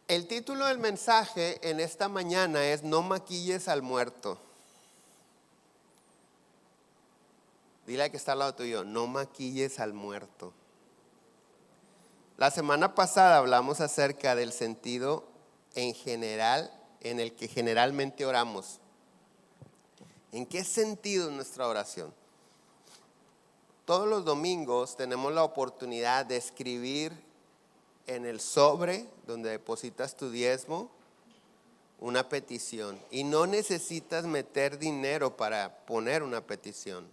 El título del mensaje en esta mañana es No maquilles al muerto. Dile al que está al lado tuyo, no maquilles al muerto. La semana pasada hablamos acerca del sentido en general en el que generalmente oramos. ¿En qué sentido es nuestra oración? Todos los domingos tenemos la oportunidad de escribir en el sobre donde depositas tu diezmo una petición. Y no necesitas meter dinero para poner una petición.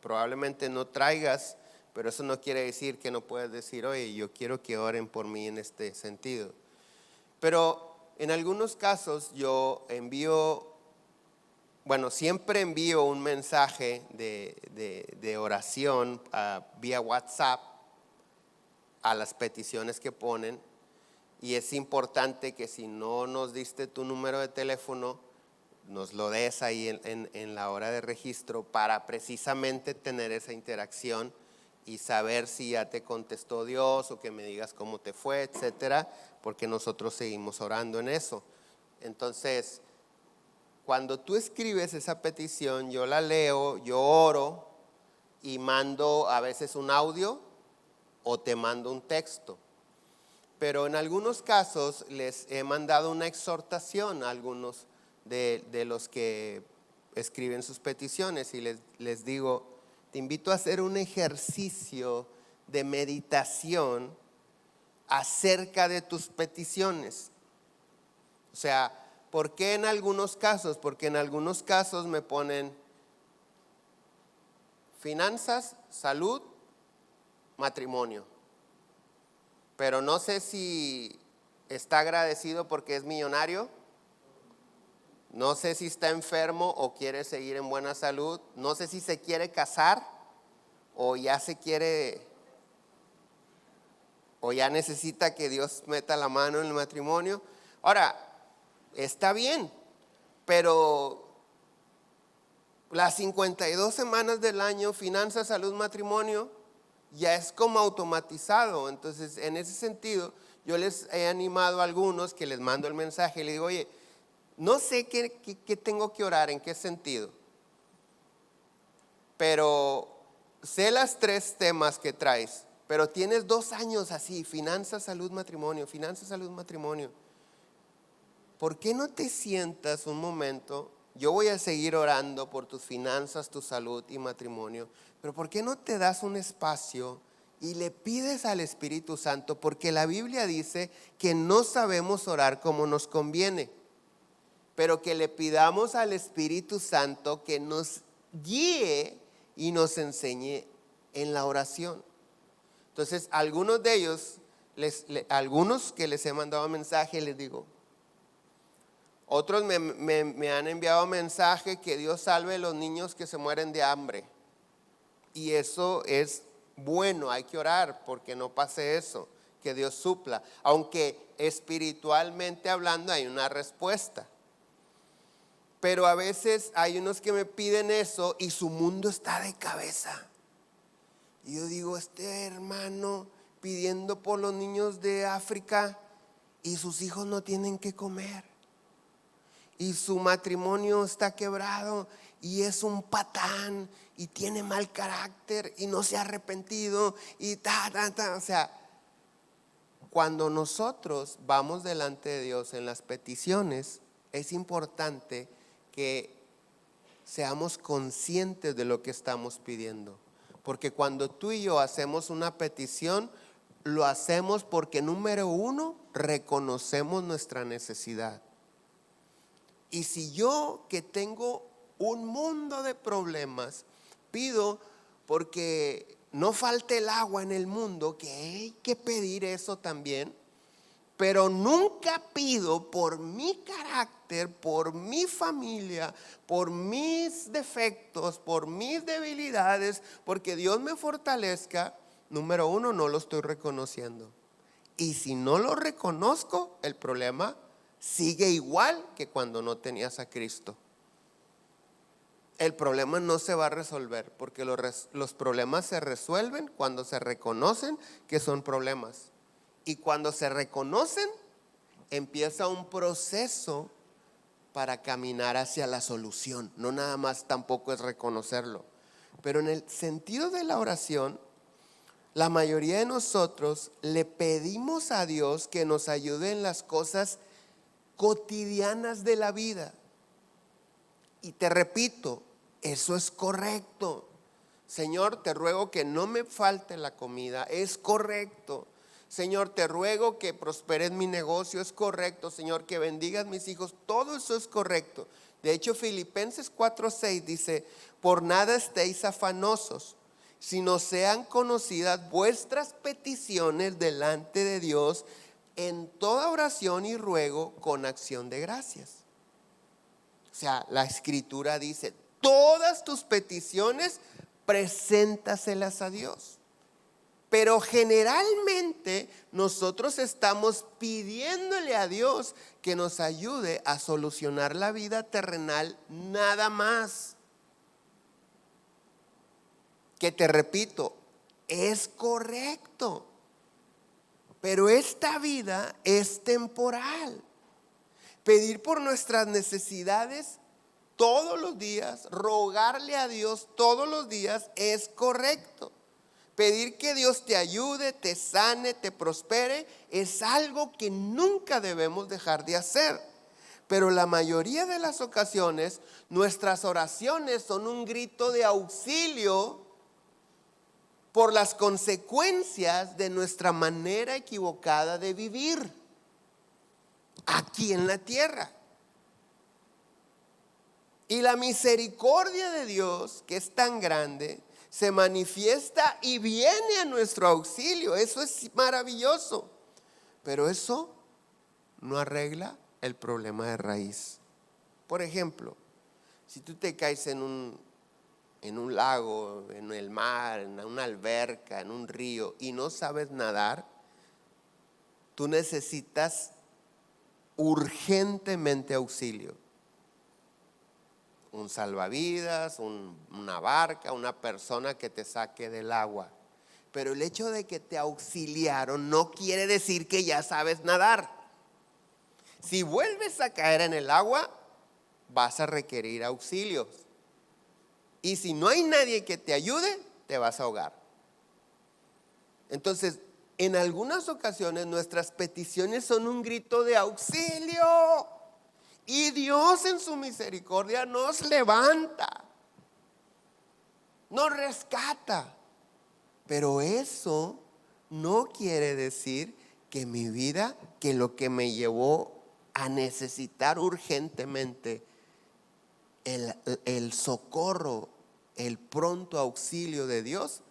Probablemente no traigas, pero eso no quiere decir que no puedas decir, oye, yo quiero que oren por mí en este sentido. Pero en algunos casos yo siempre envío un mensaje de oración vía WhatsApp a las peticiones que ponen. Y es importante que si no nos diste tu número de teléfono, nos lo des ahí en la hora de registro para precisamente tener esa interacción y saber si ya te contestó Dios o que me digas cómo te fue, etcétera, porque nosotros seguimos orando en eso. Entonces, cuando tú escribes esa petición, yo la leo, yo oro y mando a veces un audio o te mando un texto. Pero en algunos casos les he mandado una exhortación a algunos de los que escriben sus peticiones y les digo, te invito a hacer un ejercicio de meditación acerca de tus peticiones. O sea, ¿por qué en algunos casos? Porque en algunos casos me ponen finanzas, salud, matrimonio. Pero no sé si está agradecido porque es millonario. No sé si está enfermo o quiere seguir en buena salud. No sé si se quiere casar o ya necesita que Dios meta la mano en el matrimonio. Ahora, está bien, pero las 52 semanas del año, finanzas, salud, matrimonio, ya es como automatizado. Entonces, en ese sentido, yo les he animado a algunos que les mando el mensaje y les digo, oye, no sé qué tengo que orar, en qué sentido, pero sé las 3 temas que traes, pero tienes 2 años así, finanzas, salud, matrimonio, finanzas, salud, matrimonio. ¿Por qué no te sientas un momento? Yo voy a seguir orando por tus finanzas, tu salud y matrimonio, pero ¿por qué no te das un espacio y le pides al Espíritu Santo? Porque la Biblia dice que no sabemos orar como nos conviene, pero que le pidamos al Espíritu Santo que nos guíe y nos enseñe en la oración. Entonces, algunos de ellos, algunos que les he mandado mensaje, les digo, otros me han enviado mensaje que Dios salve a los niños que se mueren de hambre. Y eso es bueno, hay que orar porque no pase eso, que Dios supla. Aunque espiritualmente hablando hay una respuesta. Pero a veces hay unos que me piden eso y su mundo está de cabeza. Y yo digo, este hermano pidiendo por los niños de África y sus hijos no tienen que comer. Y su matrimonio está quebrado y es un patán y tiene mal carácter y no se ha arrepentido y O sea, cuando nosotros vamos delante de Dios en las peticiones, es importante que seamos conscientes de lo que estamos pidiendo. Porque cuando tú y yo hacemos una petición, lo hacemos porque número 1, reconocemos nuestra necesidad. Y si yo, que tengo un mundo de problemas, pido porque no falte el agua en el mundo, que hay que pedir eso también, pero nunca pido por mi carácter, por mi familia, por mis defectos, por mis debilidades, porque Dios me fortalezca, número 1, no lo estoy reconociendo. Y si no lo reconozco, el problema sigue igual que cuando no tenías a Cristo. El problema no se va a resolver, porque los problemas se resuelven cuando se reconocen que son problemas. Y cuando se reconocen empieza un proceso para caminar hacia la solución. No nada más tampoco es reconocerlo. Pero en el sentido de la oración, la mayoría de nosotros le pedimos a Dios que nos ayude en las cosas cotidianas de la vida. Y te repito, eso es correcto. Señor, te ruego que no me falte la comida, es correcto. Señor, te ruego que prosperes mi negocio, es correcto. Señor, que bendigas mis hijos, todo eso es correcto. De hecho, Filipenses 4:6 dice, por nada estéis afanosos, sino sean conocidas vuestras peticiones delante de Dios en toda oración y ruego con acción de gracias. O sea, la escritura dice, todas tus peticiones, preséntaselas a Dios. Pero generalmente nosotros estamos pidiéndole a Dios que nos ayude a solucionar la vida terrenal nada más. Que te repito, es correcto. Pero esta vida es temporal. Pedir por nuestras necesidades todos los días, rogarle a Dios todos los días es correcto. Pedir que Dios te ayude, te sane, te prospere, es algo que nunca debemos dejar de hacer. Pero la mayoría de las ocasiones, nuestras oraciones son un grito de auxilio por las consecuencias de nuestra manera equivocada de vivir aquí en la tierra. Y la misericordia de Dios, que es tan grande, se manifiesta y viene a nuestro auxilio. Eso es maravilloso. Pero eso no arregla el problema de raíz. Por ejemplo, si tú te caes en un lago, en el mar, en una alberca, en un río y no sabes nadar, tú necesitas urgentemente auxilio. Un salvavidas, una barca, una persona que te saque del agua. Pero el hecho de que te auxiliaron no quiere decir que ya sabes nadar. Si vuelves a caer en el agua, vas a requerir auxilios. Y si no hay nadie que te ayude, te vas a ahogar. Entonces, en algunas ocasiones nuestras peticiones son un grito de auxilio. Y Dios en su misericordia nos levanta, nos rescata. Pero eso no quiere decir que mi vida, que lo que me llevó a necesitar urgentemente el socorro, el pronto auxilio de Dios,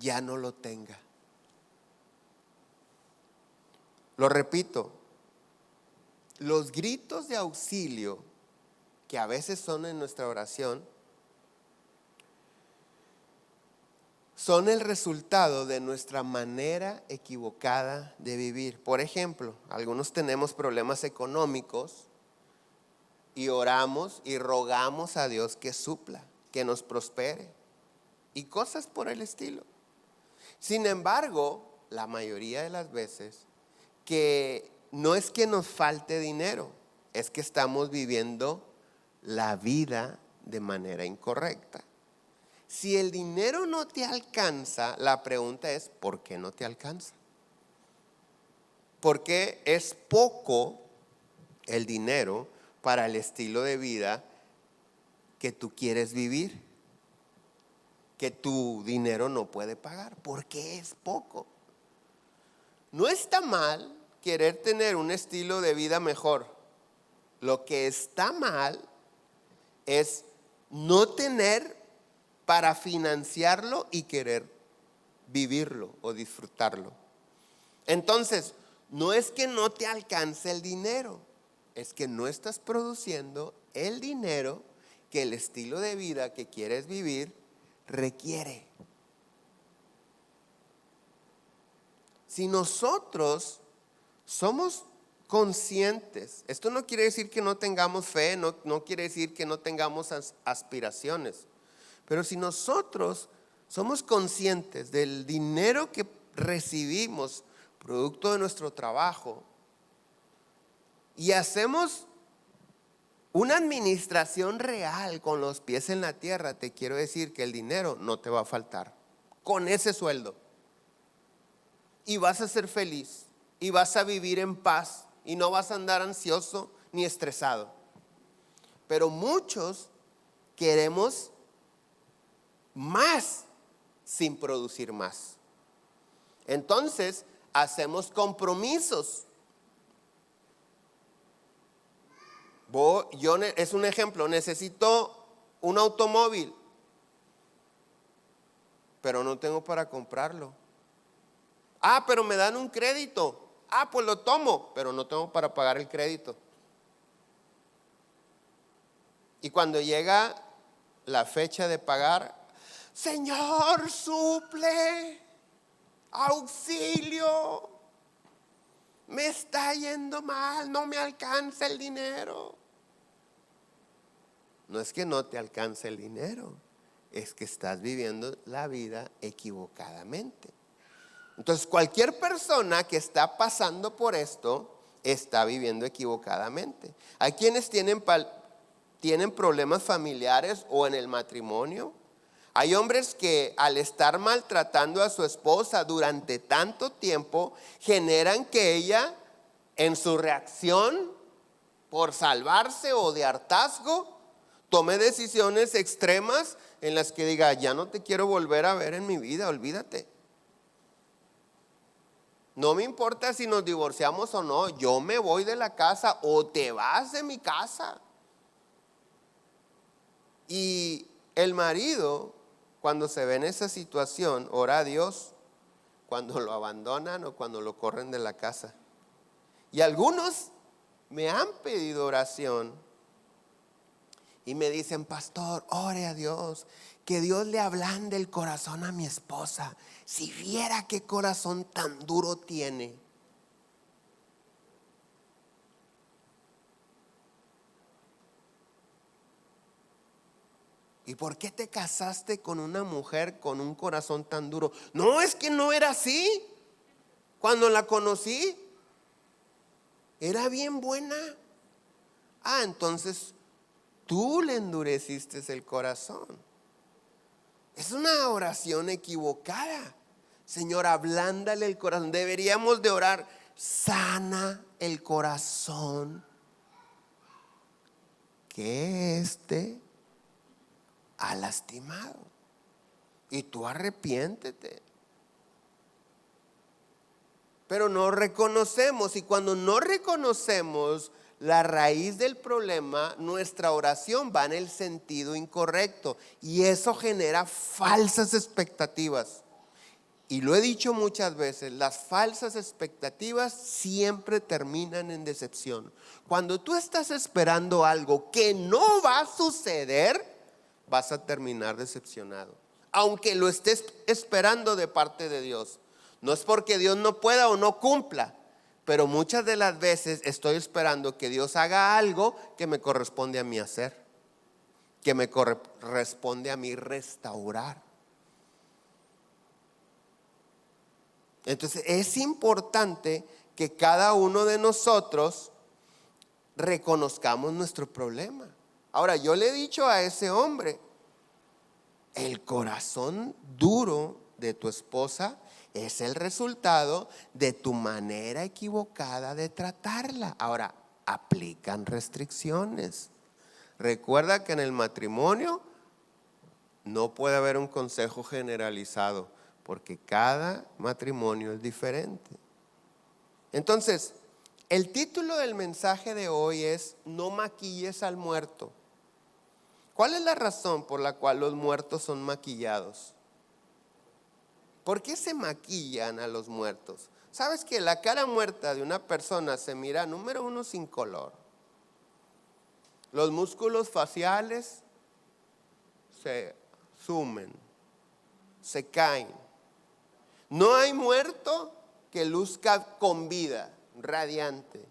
ya no lo tenga. Lo repito. Los gritos de auxilio que a veces son en nuestra oración son el resultado de nuestra manera equivocada de vivir. Por ejemplo, algunos tenemos problemas económicos y oramos y rogamos a Dios que supla, que nos prospere y cosas por el estilo. Sin embargo, la mayoría de las veces que no es que nos falte dinero, es que estamos viviendo la vida de manera incorrecta. Si el dinero no te alcanza, la pregunta es, ¿por qué no te alcanza? Porque es poco el dinero para el estilo de vida que tú quieres vivir, que tu dinero no puede pagar. ¿Por qué es poco? No está mal querer tener un estilo de vida mejor. Lo que está mal es no tener para financiarlo y querer vivirlo o disfrutarlo. Entonces, no es que no te alcance el dinero, es que no estás produciendo el dinero que el estilo de vida que quieres vivir requiere. Si nosotros somos conscientes, esto no quiere decir que no tengamos fe, no quiere decir que no tengamos aspiraciones, pero si nosotros somos conscientes del dinero que recibimos producto de nuestro trabajo, y hacemos una administración real con los pies en la tierra, te quiero decir que el dinero no te va a faltar con ese sueldo. Y vas a ser feliz y vas a vivir en paz y no vas a andar ansioso ni estresado. Pero muchos queremos más sin producir más. Entonces hacemos compromisos. Es un ejemplo, necesito un automóvil, pero no tengo para comprarlo. Pero me dan un crédito. Pues lo tomo, pero no tengo para pagar el crédito. Y cuando llega la fecha de pagar, Señor, suple, auxilio, me está yendo mal, no me alcanza el dinero. No es que no te alcance el dinero, es que estás viviendo la vida equivocadamente. Entonces, cualquier persona que está pasando por esto está viviendo equivocadamente. Hay quienes tienen problemas familiares o en el matrimonio. Hay hombres que al estar maltratando a su esposa durante tanto tiempo, generan que ella, en su reacción por salvarse o de hartazgo, tome decisiones extremas en las que diga, ya no te quiero volver a ver en mi vida, olvídate. No me importa si nos divorciamos o no, yo me voy de la casa o te vas de mi casa. Y el marido, cuando se ve en esa situación, ora a Dios cuando lo abandonan o cuando lo corren de la casa. Y algunos me han pedido oración y me dicen, pastor, ore a Dios, que Dios le ablande el corazón a mi esposa. Si viera qué corazón tan duro tiene. ¿Y por qué te casaste con una mujer con un corazón tan duro? No, es que no era así. Cuando la conocí, era bien buena. Entonces tú le endureciste el corazón. Es una oración equivocada. Señor, ablándale el corazón. Deberíamos de orar, sana el corazón que ha lastimado. Y tú arrepiéntete. Pero no reconocemos, y cuando no reconocemos la raíz del problema, nuestra oración va en el sentido incorrecto y eso genera falsas expectativas. Y lo he dicho muchas veces, las falsas expectativas siempre terminan en decepción. Cuando tú estás esperando algo que no va a suceder, vas a terminar decepcionado, aunque lo estés esperando de parte de Dios. No es porque Dios no pueda o no cumpla, pero muchas de las veces estoy esperando que Dios haga algo que me corresponde a mí hacer, que me corresponde a mí restaurar. Entonces es importante que cada uno de nosotros reconozcamos nuestro problema. Ahora, yo le he dicho a ese hombre, el corazón duro de tu esposa es el resultado de tu manera equivocada de tratarla. Ahora, aplican restricciones. Recuerda que en el matrimonio no puede haber un consejo generalizado, porque cada matrimonio es diferente. Entonces, el título del mensaje de hoy es No maquilles al muerto. ¿Cuál es la razón por la cual los muertos son maquillados? ¿Por qué se maquillan a los muertos? ¿Sabes que la cara muerta de una persona se mira, número uno, sin color? Los músculos faciales se sumen, se caen. No hay muerto que luzca con vida, radiante.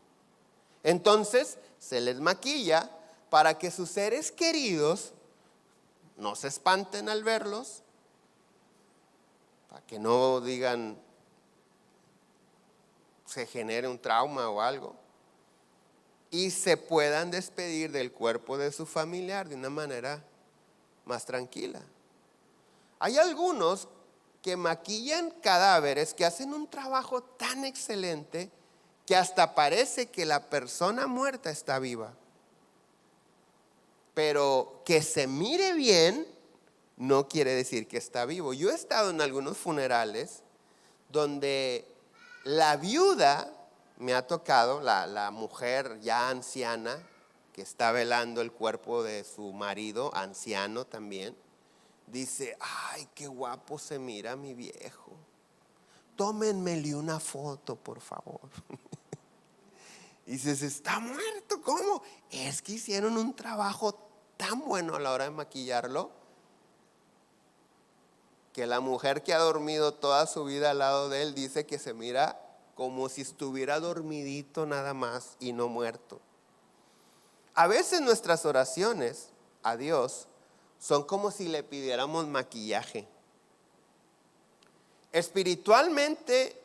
Entonces se les maquilla para que sus seres queridos no se espanten al verlos, para que no digan, se genere un trauma o algo, y se puedan despedir del cuerpo de su familiar de una manera más tranquila. Hay algunos que maquillan cadáveres, que hacen un trabajo tan excelente que hasta parece que la persona muerta está viva. Pero que se mire bien no quiere decir que está vivo. Yo he estado en algunos funerales donde la viuda, me ha tocado, la mujer ya anciana que está velando el cuerpo de su marido, anciano también, dice: ay, qué guapo se mira mi viejo, tómenmele una foto por favor. Y dices: está muerto, ¿cómo? Es que hicieron un trabajo tan bueno a la hora de maquillarlo, que la mujer que ha dormido toda su vida al lado de él dice que se mira como si estuviera dormidito nada más y no muerto. A veces nuestras oraciones a Dios son como si le pidiéramos maquillaje. Espiritualmente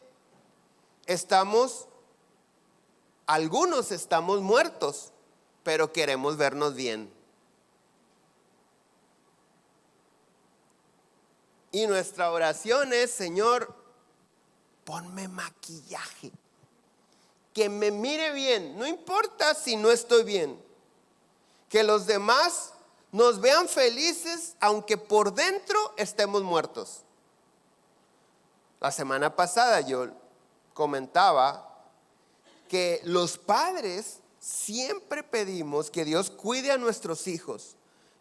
algunos estamos muertos, pero queremos vernos bien. Y nuestra oración es: Señor, ponme maquillaje, que me mire bien, no importa si no estoy bien, que los demás nos vean felices aunque por dentro estemos muertos. La semana pasada yo comentaba que los padres siempre pedimos que Dios cuide a nuestros hijos,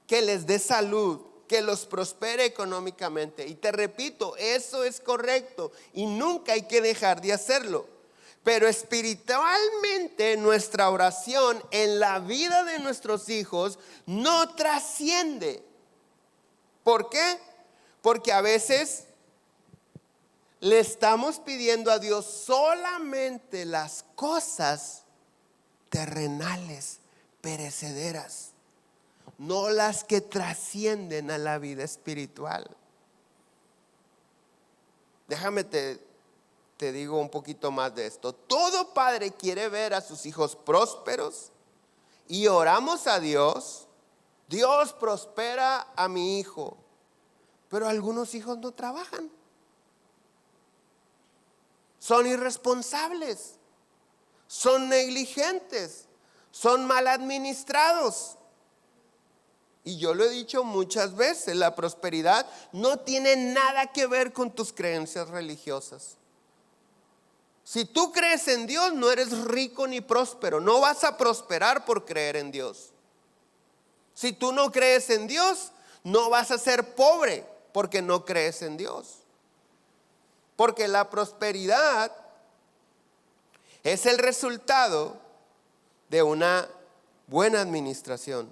que les dé salud, que los prospere económicamente. Y te repito, eso es correcto y nunca hay que dejar de hacerlo. Pero espiritualmente nuestra oración en la vida de nuestros hijos no trasciende. ¿Por qué? Porque a veces le estamos pidiendo a Dios solamente las cosas terrenales, perecederas, no las que trascienden a la vida espiritual. Déjame te digo un poquito más de esto. Todo padre quiere ver a sus hijos prósperos y oramos a Dios: Dios, prospera a mi hijo. Pero algunos hijos no trabajan, son irresponsables, son negligentes, son mal administrados. Y yo lo he dicho muchas veces, la prosperidad no tiene nada que ver con tus creencias religiosas. Si tú crees en Dios, no eres rico ni próspero. No vas a prosperar por creer en Dios. Si tú no crees en Dios, no vas a ser pobre porque no crees en Dios. Porque la prosperidad es el resultado de una buena administración.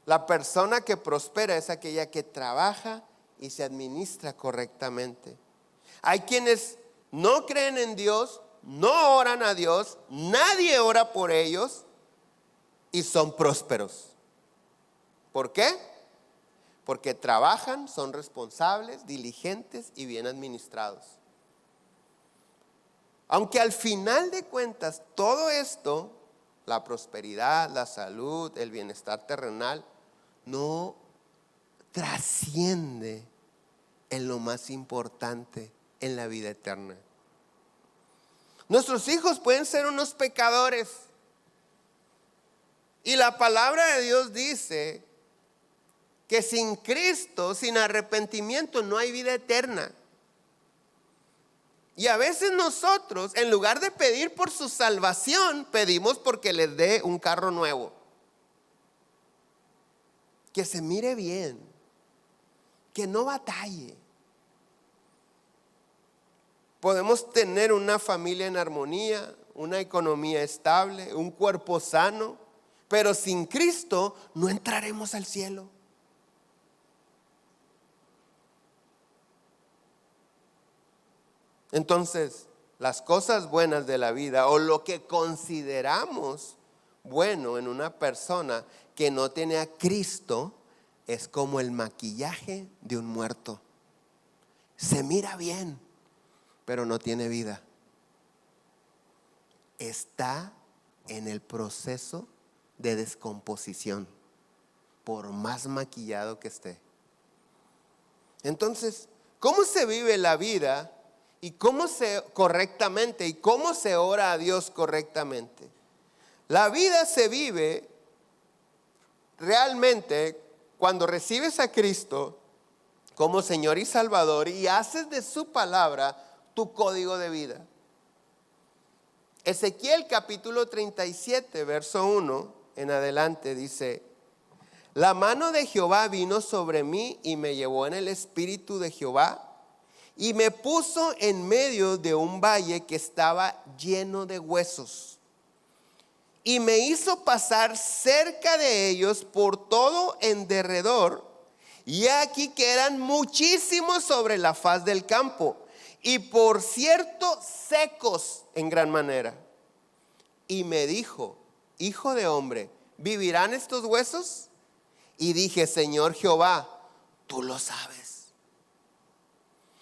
La persona que prospera es aquella que trabaja y se administra correctamente. Hay quienes no creen en Dios, no oran a Dios, nadie ora por ellos y son prósperos. ¿Por qué? Porque trabajan, son responsables, diligentes y bien administrados. Aunque al final de cuentas todo esto, la prosperidad, la salud, el bienestar terrenal, no trasciende en lo más importante, en la vida eterna. Nuestros hijos pueden ser unos pecadores. Y la palabra de Dios dice que sin Cristo, sin arrepentimiento, no hay vida eterna. Y a veces nosotros, en lugar de pedir por su salvación, pedimos porque les dé un carro nuevo, que se mire bien, que no batalle. Podemos tener una familia en armonía, una economía estable, un cuerpo sano, pero sin Cristo no entraremos al cielo. Entonces, las cosas buenas de la vida, o lo que consideramos bueno en una persona que no tiene a Cristo, es como el maquillaje de un muerto. Se mira bien, pero no tiene vida. Está en el proceso de descomposición, por más maquillado que esté. Entonces, ¿cómo se vive la vida y cómo se ora a Dios correctamente? La vida se vive realmente cuando recibes a Cristo como Señor y Salvador y haces de su palabra tu código de vida. Ezequiel capítulo 37, verso 1 en adelante dice: la mano de Jehová vino sobre mí y me llevó en el espíritu de Jehová y me puso en medio de un valle que estaba lleno de huesos. Y me hizo pasar cerca de ellos por todo en derredor. Y aquí que eran muchísimos sobre la faz del campo, y por cierto secos en gran manera. Y me dijo: hijo de hombre, ¿vivirán estos huesos? Y dije: Señor Jehová, tú lo sabes.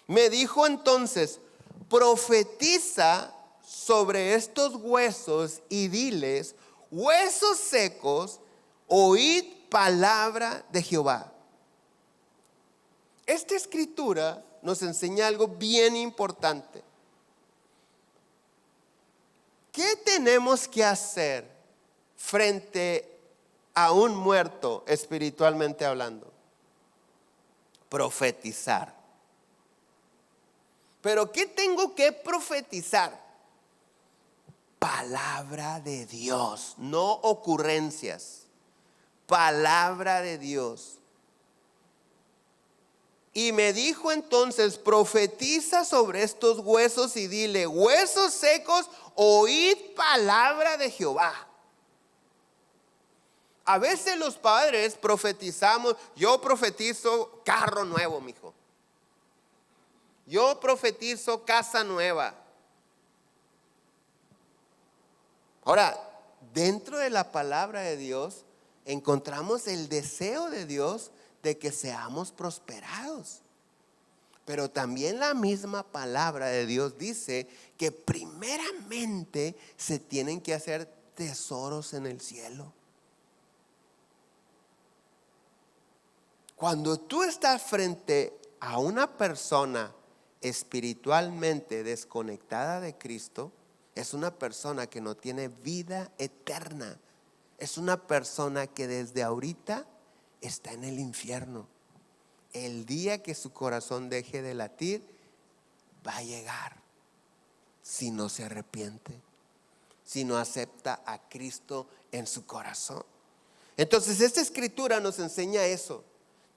Me dijo entonces: profetiza sobre estos huesos y diles: huesos secos, oíd palabra de Jehová. Esta escritura nos enseña algo bien importante. ¿Qué tenemos que hacer frente a un muerto espiritualmente hablando? Profetizar. ¿Pero qué tengo que profetizar? Palabra de Dios, no ocurrencias. Palabra de Dios. Y me dijo entonces: profetiza sobre estos huesos y dile: huesos secos, oíd palabra de Jehová. A veces los padres profetizamos. Yo profetizo carro nuevo, mijo. Yo profetizo casa nueva. Ahora, dentro de la palabra de Dios encontramos el deseo de Dios de que seamos prosperados. Pero también la misma palabra de Dios dice que primeramente se tienen que hacer tesoros en el cielo. Cuando tú estás frente a una persona espiritualmente desconectada de Cristo, es una persona que no tiene vida eterna. Es una persona que desde ahorita está en el infierno. El día que su corazón deje de latir, va a llegar, si no se arrepiente, si no acepta a Cristo en su corazón. Entonces esta escritura nos enseña eso.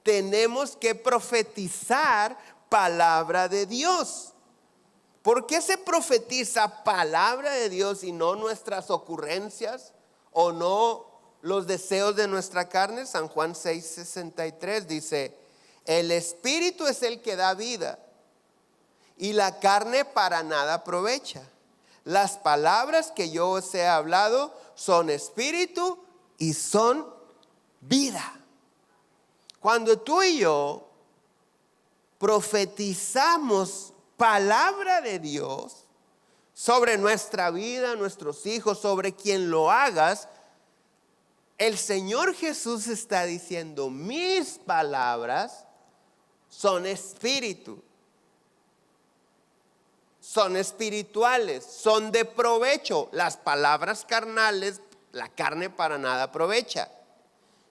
Tenemos que profetizar palabra de Dios. ¿Por qué se profetiza palabra de Dios y no nuestras ocurrencias o no los deseos de nuestra carne? San Juan 6:63 dice: el espíritu es el que da vida y la carne para nada aprovecha. Las palabras que yo os he hablado son espíritu y son vida. Cuando tú y yo profetizamos palabra de Dios sobre nuestra vida, nuestros hijos, sobre quien lo hagas, el Señor Jesús está diciendo: mis palabras son espíritu, son espirituales, son de provecho. Las palabras carnales, la carne para nada aprovecha.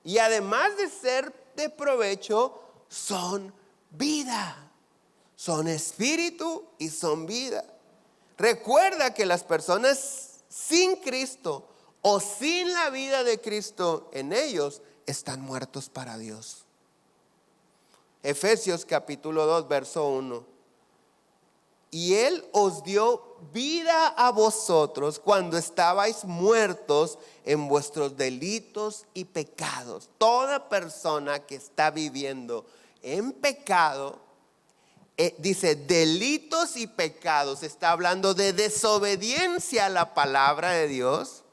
Y además de ser de provecho, son vida. Son espíritu y son vida. Recuerda que las personas sin Cristo o sin la vida de Cristo en ellos están muertos para Dios. Efesios capítulo 2, verso 1. Y Él os dio vida a vosotros cuando estabais muertos en vuestros delitos y pecados. Toda persona que está viviendo en pecado, dice delitos y pecados, está hablando de desobediencia a la palabra de Dios,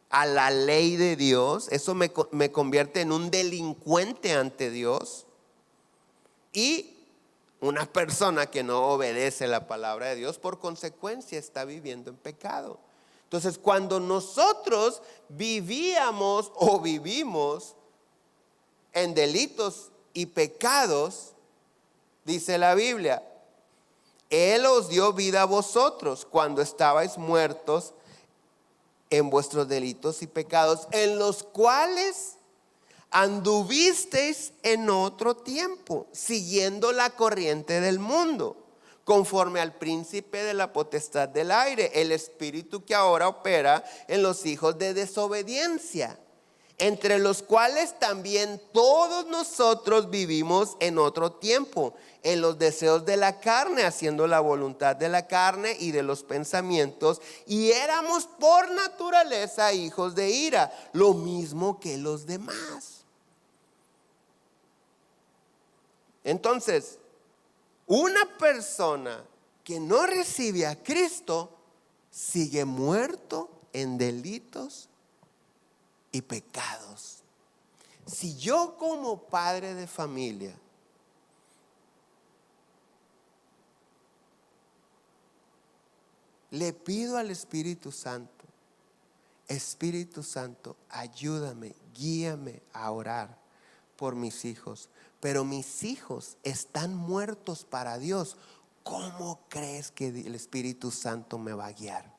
a la ley de Dios. Eso me convierte en un delincuente ante Dios. Y Una persona que no obedece la palabra de Dios, por consecuencia está viviendo en pecado. Entonces, cuando nosotros vivíamos o vivimos en delitos y pecados, dice la Biblia, Él os dio vida a vosotros cuando estabais muertos en vuestros delitos y pecados, en los cuales anduvisteis en otro tiempo, siguiendo la corriente del mundo, conforme al príncipe de la potestad del aire, el espíritu que ahora opera en los hijos de desobediencia, entre los cuales también todos nosotros vivimos en otro tiempo, en los deseos de la carne, haciendo la voluntad de la carne y de los pensamientos, y éramos por naturaleza hijos de ira, lo mismo que los demás. Entonces, una persona que no recibe a Cristo sigue muerto en delitos y pecados. Si yo como padre de familia le pido al Espíritu Santo, Espíritu Santo, ayúdame, guíame a orar por mis hijos, pero mis hijos están muertos para Dios, ¿cómo crees que el Espíritu Santo me va a guiar?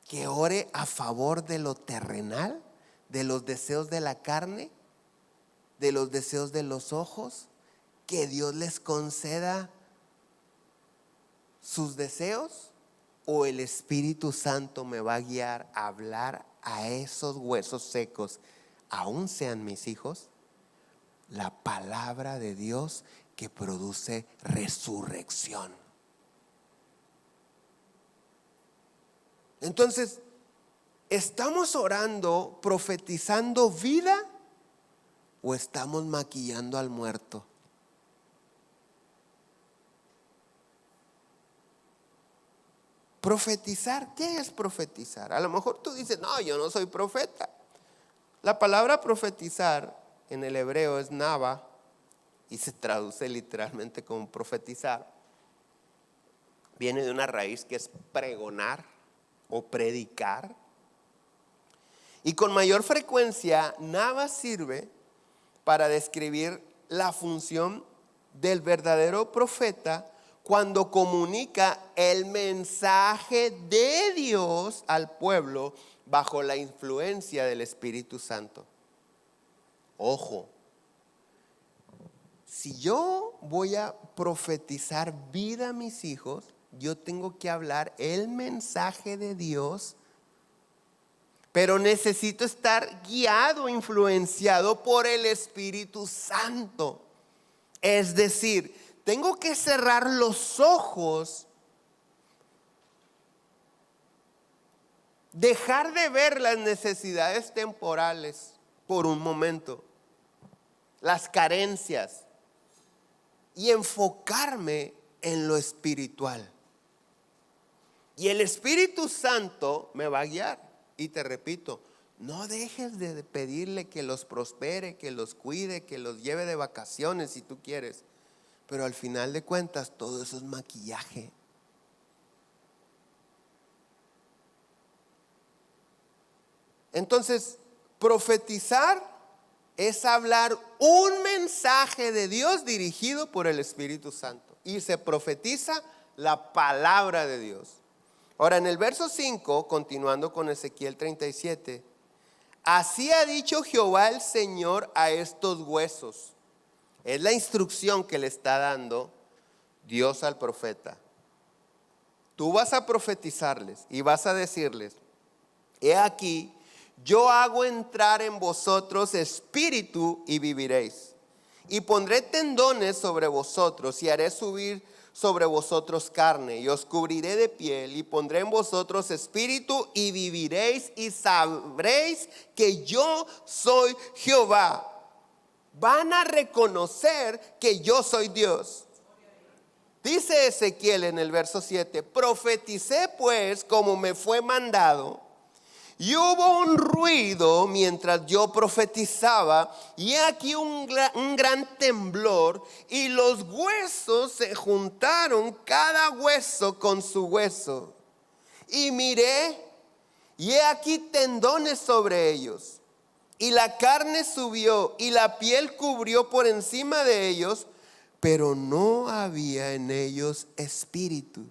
Que ore a favor de lo terrenal, de los deseos de la carne, de los deseos de los ojos, que Dios les conceda sus deseos, o el Espíritu Santo me va a guiar a hablar a esos huesos secos, aún sean mis hijos, la palabra de Dios que produce resurrección. Entonces, ¿estamos orando, profetizando vida o estamos maquillando al muerto? Profetizar, ¿qué es profetizar? A lo mejor tú dices, no, yo no soy profeta. La palabra profetizar en el hebreo es nava y se traduce literalmente como profetizar. Viene de una raíz que es pregonar o predicar. Y con mayor frecuencia, nava sirve para describir la función del verdadero profeta cuando comunica el mensaje de Dios al pueblo bajo la influencia del Espíritu Santo. Ojo, si yo voy a profetizar vida a mis hijos, yo tengo que hablar el mensaje de Dios, pero necesito estar guiado, influenciado por el Espíritu Santo. Es decir, tengo que cerrar los ojos, dejar de ver las necesidades temporales por un momento, las carencias, y enfocarme en lo espiritual. Y el Espíritu Santo me va a guiar. Y te repito, no dejes de pedirle que los prospere, que los cuide, que los lleve de vacaciones si tú quieres. Pero al final de cuentas todo eso es maquillaje. Entonces, profetizar es hablar un mensaje de Dios dirigido por el Espíritu Santo. Y se profetiza la palabra de Dios. Ahora en el verso 5, continuando con Ezequiel 37, así ha dicho Jehová el Señor a estos huesos. Es la instrucción que le está dando Dios al profeta. Tú vas a profetizarles y vas a decirles, he aquí, yo hago entrar en vosotros espíritu y viviréis. Y pondré tendones sobre vosotros y haré subir sobre vosotros carne y os cubriré de piel y pondré en vosotros espíritu y viviréis y sabréis que yo soy Jehová. Van a reconocer que yo soy Dios. Dice Ezequiel en el verso 7, profeticé pues como me fue mandado. Y hubo un ruido mientras yo profetizaba, y aquí un gran temblor, y los huesos se juntaron, cada hueso con su hueso. Y miré, y he aquí tendones sobre ellos, y la carne subió, y la piel cubrió por encima de ellos, pero no había en ellos espíritu.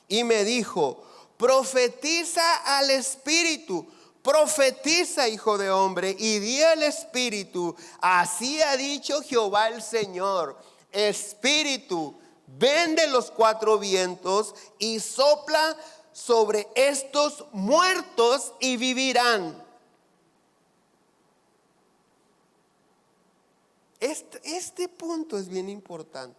Y me dijo: profetiza al espíritu, profetiza, hijo de hombre, y di al espíritu: así ha dicho Jehová el Señor, espíritu, ven de los cuatro vientos y sopla sobre estos muertos y vivirán. Este punto es bien importante.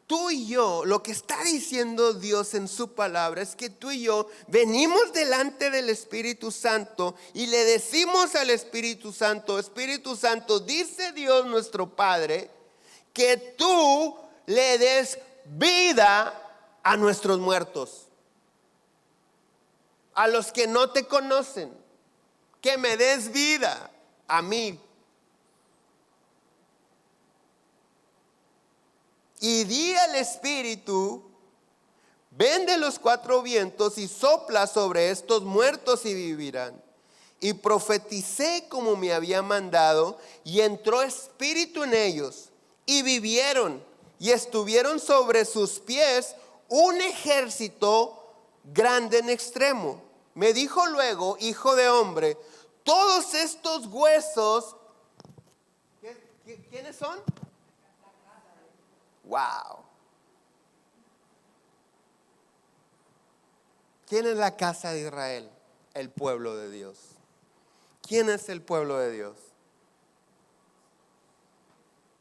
Tú y yo, lo que está diciendo Dios en su palabra es que tú y yo venimos delante del Espíritu Santo y le decimos al Espíritu Santo: Espíritu Santo, dice Dios nuestro Padre, que tú le des vida a nuestros muertos, a los que no te conocen, que me des vida a mí. Y di al espíritu: ven de los cuatro vientos y sopla sobre estos muertos y vivirán. Y profeticé como me había mandado, y entró espíritu en ellos, y vivieron, y estuvieron sobre sus pies un ejército grande en extremo. Me dijo luego: hijo de hombre, todos estos huesos, ¿quiénes son? Wow. ¿Quién es la casa de Israel? El pueblo de Dios. ¿Quién es el pueblo de Dios?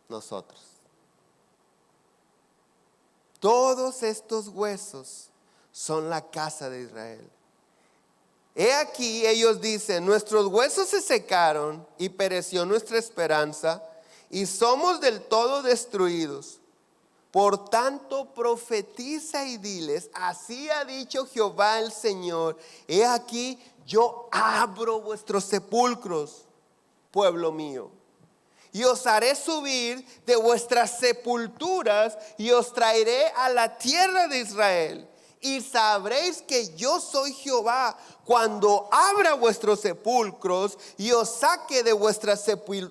Nosotros. Todos estos huesos son la casa de Israel. He aquí, ellos dicen: nuestros huesos se secaron y pereció nuestra esperanza, y somos del todo destruidos. Por tanto, profetiza y diles: así ha dicho Jehová el Señor, he aquí yo abro vuestros sepulcros, pueblo mío, y os haré subir de vuestras sepulturas y os traeré a la tierra de Israel. Y sabréis que yo soy Jehová cuando abra vuestros sepulcros y os saque de vuestras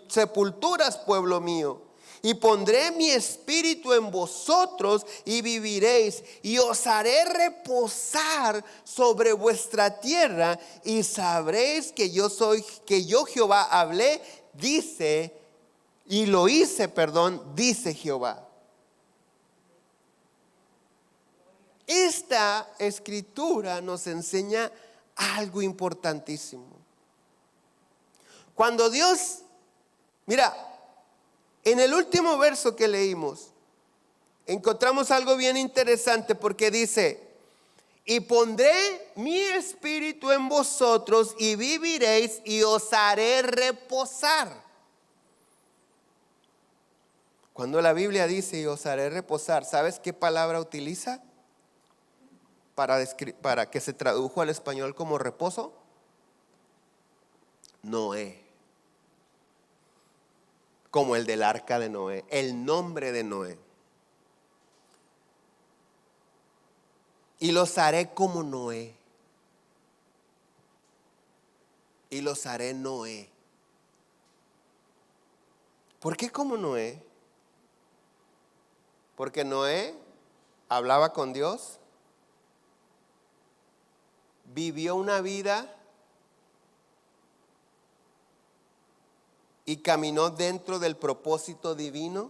sepulturas, pueblo mío. Y pondré mi espíritu en vosotros y viviréis, y os haré reposar sobre vuestra tierra, y sabréis que yo Jehová hablé, dice, y lo hice, dice Jehová. Esta escritura nos enseña algo importantísimo. Cuando Dios, mira, en el último verso que leímos, encontramos algo bien interesante, porque dice: y pondré mi espíritu en vosotros y viviréis, y os haré reposar. Cuando la Biblia dice y os haré reposar, ¿sabes qué palabra utiliza para que se tradujo al español como reposo? Noé. Como el del arca de Noé, el nombre de Noé. Y los haré como Noé. Y los haré Noé. ¿Por qué como Noé? Porque Noé hablaba con Dios, vivió una vida y caminó dentro del propósito divino.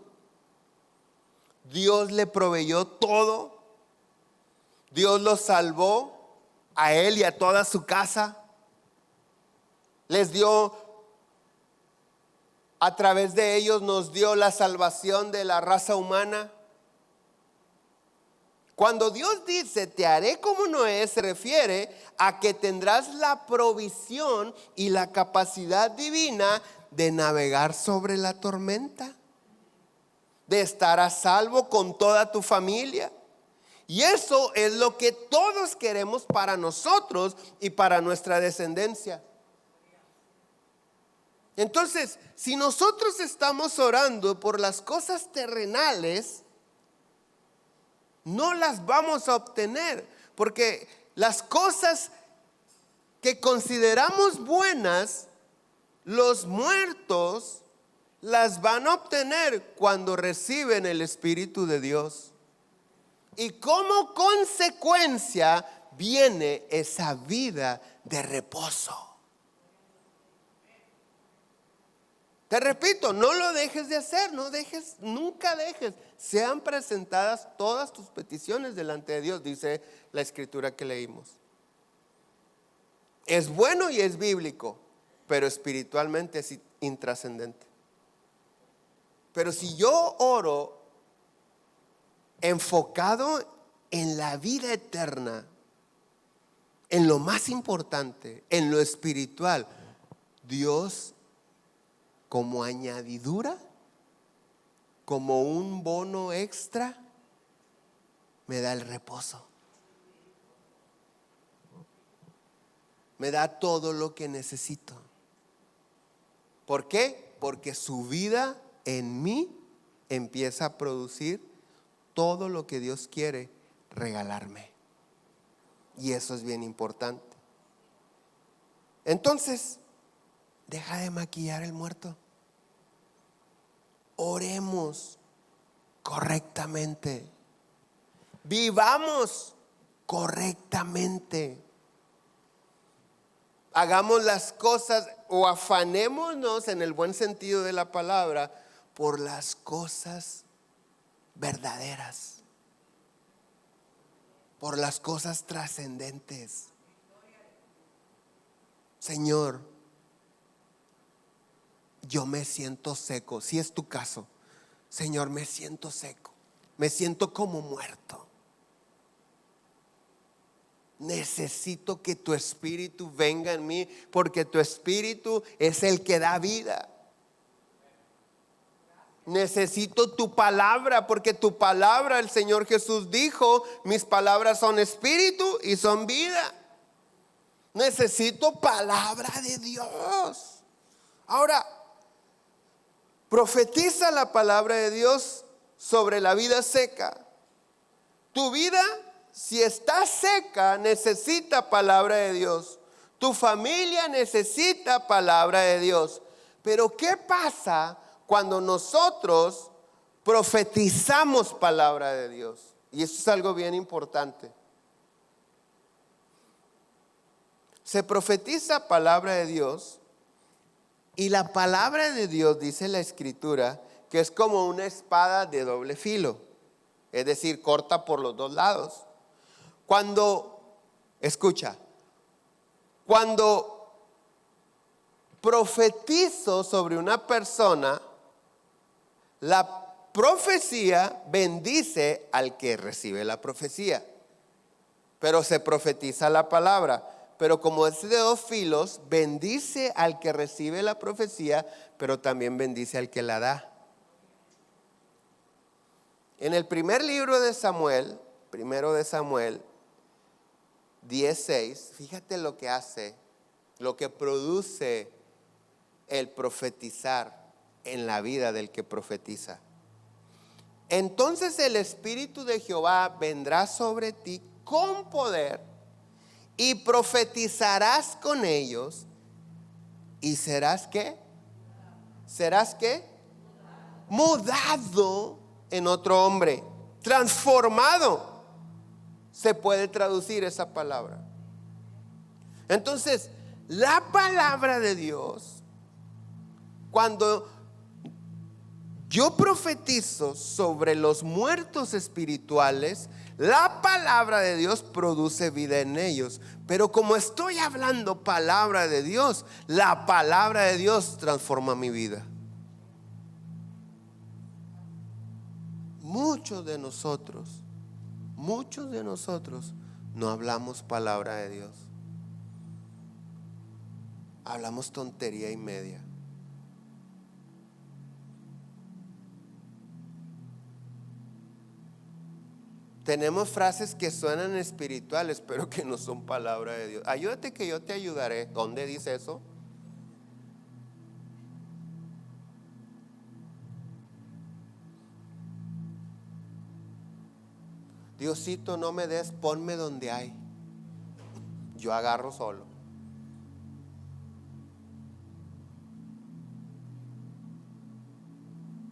Dios le proveyó todo. Dios lo salvó a él y a toda su casa. Les dio, a través de ellos nos dio la salvación de la raza humana. Cuando Dios dice te haré como Noé, se refiere a que tendrás la provisión y la capacidad divina de navegar sobre la tormenta, de estar a salvo con toda tu familia. Y eso es lo que todos queremos para nosotros y para nuestra descendencia. Entonces, si nosotros estamos orando por las cosas terrenales, no las vamos a obtener, porque las cosas que consideramos buenas, los muertos las van a obtener cuando reciben el Espíritu de Dios. Y como consecuencia viene esa vida de reposo. Te repito, no lo dejes de hacer, nunca dejes. Sean presentadas todas tus peticiones delante de Dios, dice la escritura que leímos. Es bueno y es bíblico, pero espiritualmente es intrascendente. Pero si yo oro enfocado en la vida eterna, en lo más importante, en lo espiritual, Dios, como añadidura, como un bono extra, me da el reposo. Me da todo lo que necesito. ¿Por qué? Porque su vida en mí empieza a producir todo lo que Dios quiere regalarme. Y eso es bien importante. Entonces, deja de maquillar el muerto. Oremos correctamente. Vivamos correctamente. Hagamos las cosas o afanémonos en el buen sentido de la palabra por las cosas verdaderas, por las cosas trascendentes. Señor, yo me siento seco. Si es tu caso, Señor, me siento seco, me siento como muerto. Necesito que tu espíritu venga en mí, porque tu espíritu es el que da vida. Necesito tu palabra, porque tu palabra, el Señor Jesús dijo, mis palabras son espíritu y son vida. Necesito palabra de Dios. Ahora, profetiza la palabra de Dios sobre la vida seca. Tu vida, si está seca, necesita palabra de Dios. Tu familia necesita palabra de Dios. Pero ¿qué pasa cuando nosotros profetizamos palabra de Dios? Y eso es algo bien importante. Se profetiza palabra de Dios, y la palabra de Dios, dice la escritura, que es como una espada de doble filo, es decir, corta por los dos lados. Escucha, cuando profetizo sobre una persona, la profecía bendice al que recibe la profecía, pero se profetiza la palabra. Pero como es de dos filos, bendice al que recibe la profecía, pero también bendice al que la da. En el primer libro de Samuel, primero de Samuel 10:6, fíjate lo que hace, lo que produce el profetizar en la vida del que profetiza. Entonces el Espíritu de Jehová vendrá sobre ti con poder, y profetizarás con ellos, y serás ¿qué? ¿Serás qué? Mudado en otro hombre, transformado. Se puede traducir esa palabra. Entonces, la palabra de Dios, cuando yo profetizo sobre los muertos espirituales, la palabra de Dios produce vida en ellos. Pero como estoy hablando palabra de Dios, la palabra de Dios transforma mi vida. Muchos de nosotros no hablamos palabra de Dios. Hablamos tontería y media. Tenemos frases que suenan espirituales, pero que no son palabra de Dios. Ayúdate que yo te ayudaré. ¿Dónde dice eso? Diosito, no me des, ponme donde hay. Yo agarro solo.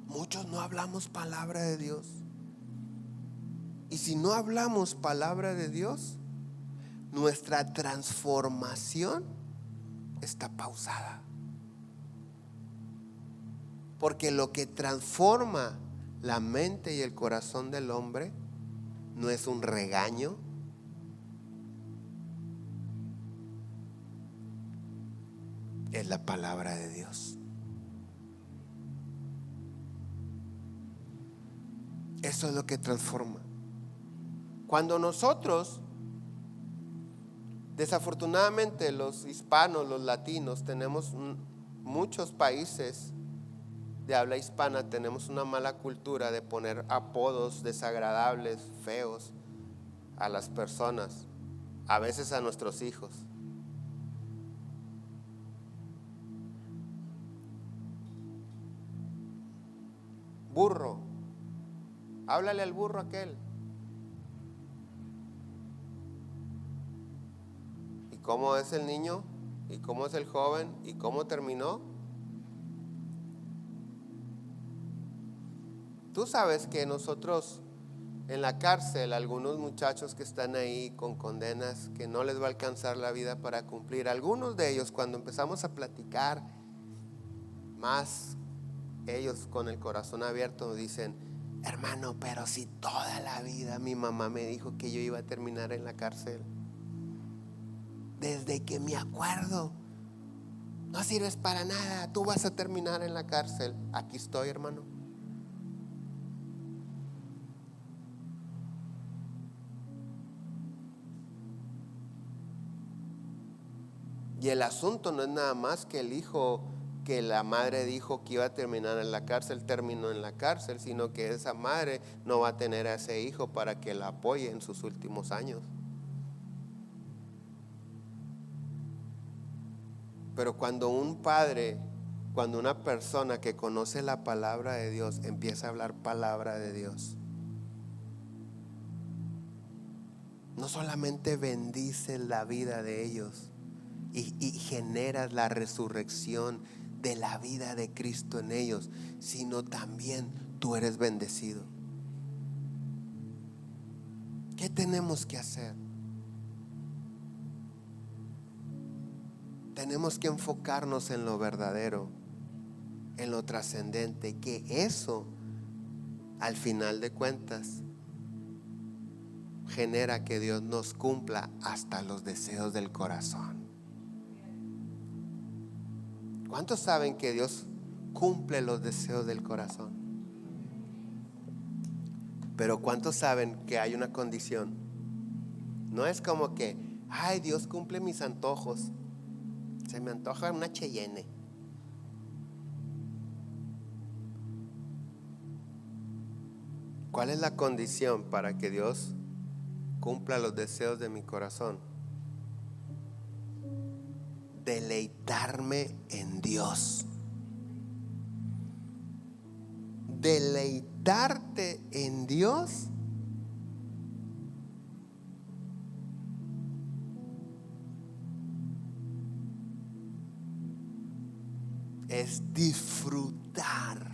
Muchos no hablamos palabra de Dios. Y si no hablamos palabra de Dios, nuestra transformación está pausada. Porque lo que transforma la mente y el corazón del hombre no es un regaño, es la palabra de Dios. Eso es lo que transforma. Cuando nosotros, desafortunadamente los hispanos, los latinos, tenemos muchos países de habla hispana, tenemos una mala cultura de poner apodos desagradables, feos a las personas, a veces a nuestros hijos. Burro, háblale al burro aquel. ¿Y cómo es el niño? ¿Y cómo es el joven? ¿Y cómo terminó? Tú sabes que nosotros en la cárcel, algunos muchachos que están ahí con condenas que no les va a alcanzar la vida para cumplir, algunos de ellos, cuando empezamos a platicar más, ellos con el corazón abierto nos dicen: hermano, pero si toda la vida mi mamá me dijo que yo iba a terminar en la cárcel, desde que me acuerdo, no sirves para nada, tú vas a terminar en la cárcel. Aquí estoy, hermano. Y el asunto no es nada más que el hijo, que la madre dijo que iba a terminar en la cárcel, terminó en la cárcel, sino que esa madre no va a tener a ese hijo para que la apoye en sus últimos años. Pero cuando un padre, cuando una persona que conoce la palabra de Dios empieza a hablar palabra de Dios, no solamente bendice la vida de ellos y generas la resurrección de la vida de Cristo en ellos, sino también tú eres bendecido. ¿Qué tenemos que hacer? Tenemos que enfocarnos en lo verdadero, en lo trascendente, que eso, al final de cuentas, genera que Dios nos cumpla hasta los deseos del corazón. ¿Cuántos saben que Dios cumple los deseos del corazón? Pero ¿cuántos saben que hay una condición? No es como que, ay, Dios cumple mis antojos. Se me antoja una Cheyenne. ¿Cuál es la condición para que Dios cumpla los deseos de mi corazón? Deleitarme en Dios. Deleitarte en Dios es disfrutar.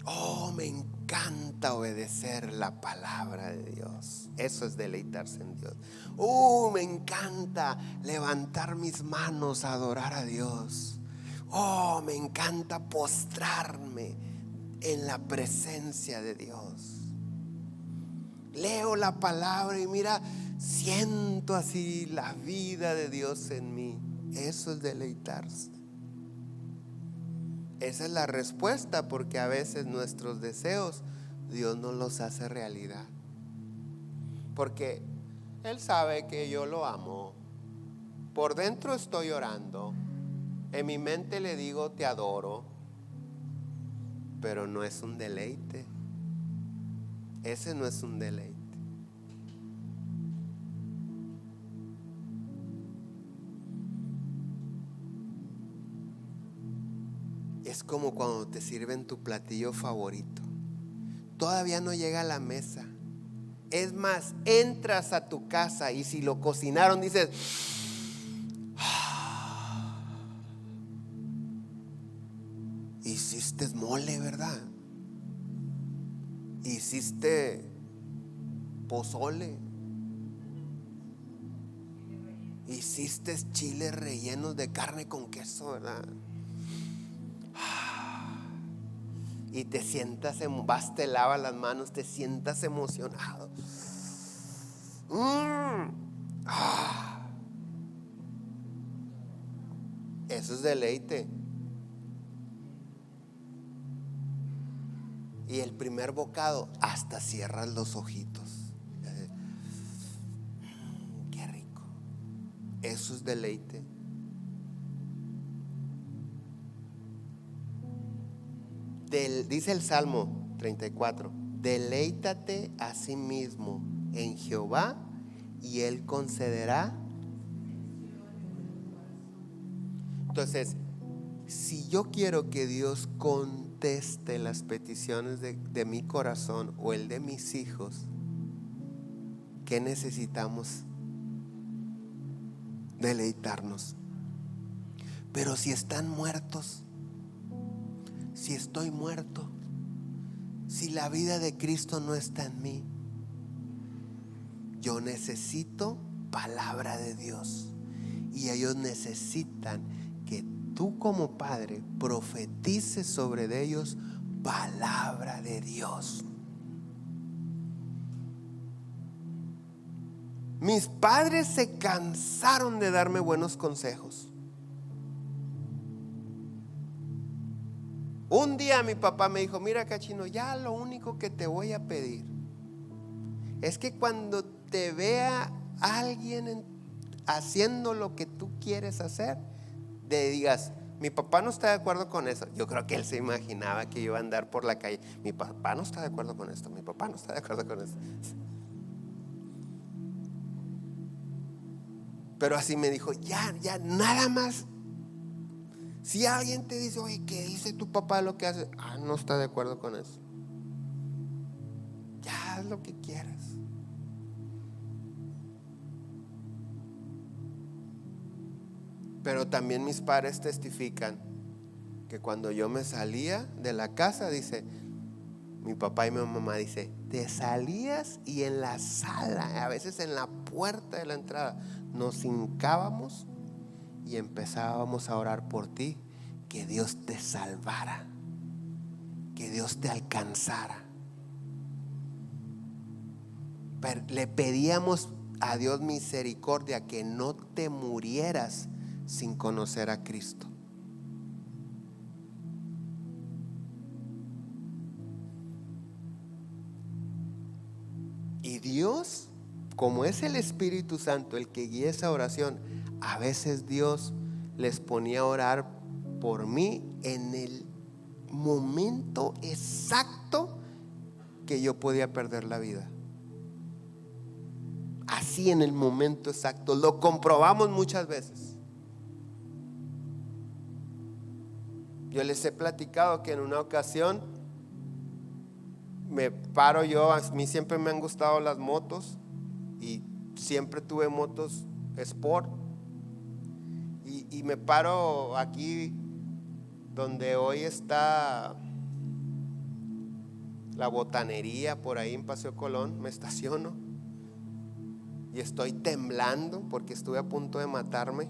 Oh, me encanta obedecer la palabra de Dios. Eso es deleitarse en Dios. Oh, me encanta levantar mis manos a adorar a Dios. Oh, me encanta postrarme en la presencia de Dios. Leo la palabra y mira, siento así la vida de Dios en mí. Eso es deleitarse. Esa es la respuesta, porque a veces nuestros deseos Dios no los hace realidad, porque Él sabe que yo lo amo. Por dentro estoy orando, en mi mente le digo te adoro, pero no es un deleite. Ese no es un deleite. Es como cuando te sirven tu platillo favorito. Todavía no llega a la mesa. Es más, entras a tu casa y si lo cocinaron dices, hiciste mole, ¿verdad? Hiciste pozole. Hiciste chiles rellenos de carne con queso, ¿verdad? Y te sientas, vas, te lavas las manos, te sientas emocionado. Eso es deleite. Y el primer bocado, hasta cierras los ojitos. Qué rico. Eso es deleite. Dice el Salmo 34: deleítate a sí mismo en Jehová y Él concederá. Entonces, si yo quiero que Dios conteste las peticiones de mi corazón o el de mis hijos, ¿qué necesitamos? Deleitarnos. Pero si están muertos, si estoy muerto, si la vida de Cristo no está en mí, yo necesito palabra de Dios. Y ellos necesitan que tú como padre profetices sobre ellos palabra de Dios. Mis padres se cansaron de darme buenos consejos. Un día mi papá me dijo: mira, Cachino, ya lo único que te voy a pedir es que cuando te vea alguien haciendo lo que tú quieres hacer, te digas: mi papá no está de acuerdo con eso. Yo creo que él se imaginaba que yo iba a andar por la calle: mi papá no está de acuerdo con esto, mi papá no está de acuerdo con esto. Pero así me dijo: ya, nada más. Si alguien te dice: oye, ¿qué dice tu papá lo que hace? No está de acuerdo con eso. Ya, haz lo que quieras. Pero también mis padres testifican que cuando yo me salía de la casa, dice mi papá y mi mamá, dice: te salías y en la sala, a veces en la puerta de la entrada, nos hincábamos y empezábamos a orar por ti, que Dios te salvara, que Dios te alcanzara. Pero le pedíamos a Dios misericordia, que no te murieras sin conocer a Cristo. Y Dios, como es el Espíritu Santo el que guía esa oración, a veces Dios les ponía a orar por mí en el momento exacto que yo podía perder la vida. Así, en el momento exacto. Lo comprobamos muchas veces. Yo les he platicado que en una ocasión me paro yo, a mí siempre me han gustado las motos y siempre tuve motos Sport, y me paro aquí donde hoy está la botanería, por ahí en Paseo Colón, me estaciono y estoy temblando porque estuve a punto de matarme.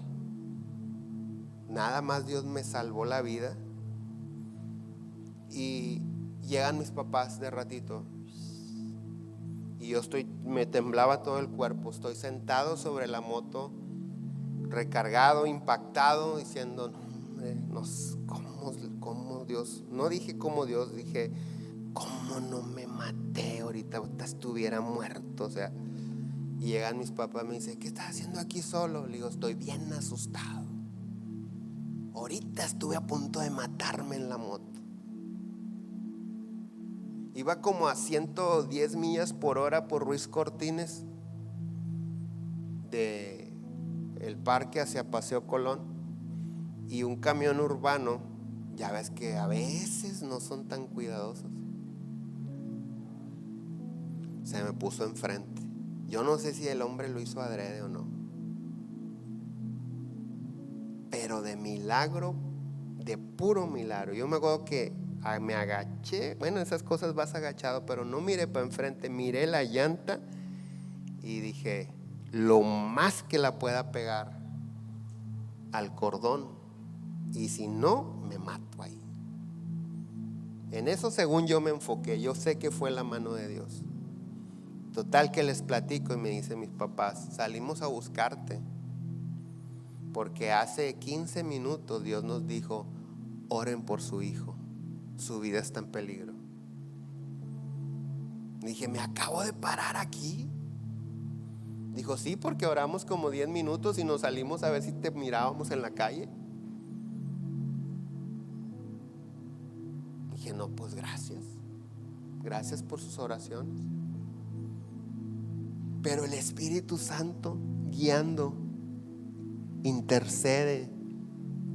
Nada más Dios me salvó la vida. Y llegan mis papás de ratito y yo me temblaba todo el cuerpo. Estoy sentado sobre la moto, recargado, impactado, diciendo: no, ¿cómo Dios? No dije cómo Dios, dije: ¿cómo no me maté? Ahorita estuviera muerto. O sea, y llegan mis papás y me dicen: ¿qué estás haciendo aquí solo? Le digo: estoy bien asustado. Ahorita estuve a punto de matarme en la moto. Iba como a 110 millas por hora por Ruiz Cortines, de el parque hacia Paseo Colón, y un camión urbano, ya ves que a veces no son tan cuidadosos, se me puso enfrente. Yo no sé si el hombre lo hizo adrede o no, pero de milagro, de puro milagro. Yo me acuerdo que me agaché, bueno, esas cosas vas agachado, pero no miré para enfrente, miré la llanta y dije, lo más que la pueda pegar al cordón, y si no, me mato ahí. En eso, según yo, me enfoqué. Yo sé que fue la mano de Dios. Total que les platico y me dicen mis papás, salimos a buscarte porque hace 15 minutos Dios nos dijo, oren por su hijo, su vida está en peligro. Dije, ¿me acabo de parar aquí? Dijo, sí, porque oramos como 10 minutos y nos salimos a ver si te mirábamos en la calle. Dije, no, pues gracias por sus oraciones. Pero el Espíritu Santo guiando, intercede,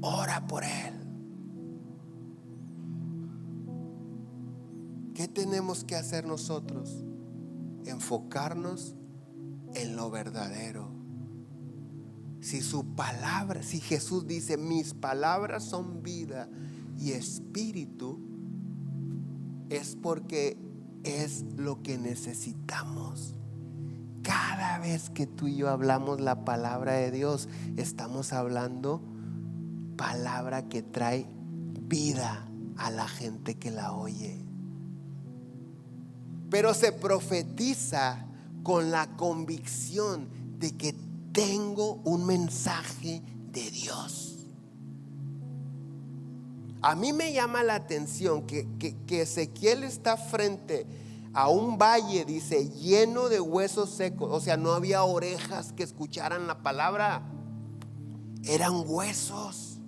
ora por él. ¿Qué tenemos que hacer nosotros? Enfocarnos en lo verdadero. Si su palabra, si Jesús dice, mis palabras son vida y espíritu, es porque es lo que necesitamos. Cada vez que tú y yo hablamos la palabra de Dios, estamos hablando palabra que trae vida a la gente que la oye. Pero se profetiza con la convicción de que tengo un mensaje de Dios. A mí me llama la atención que Ezequiel está frente a un valle, dice, lleno de huesos secos. O sea, no había orejas que escucharan la palabra, eran huesos.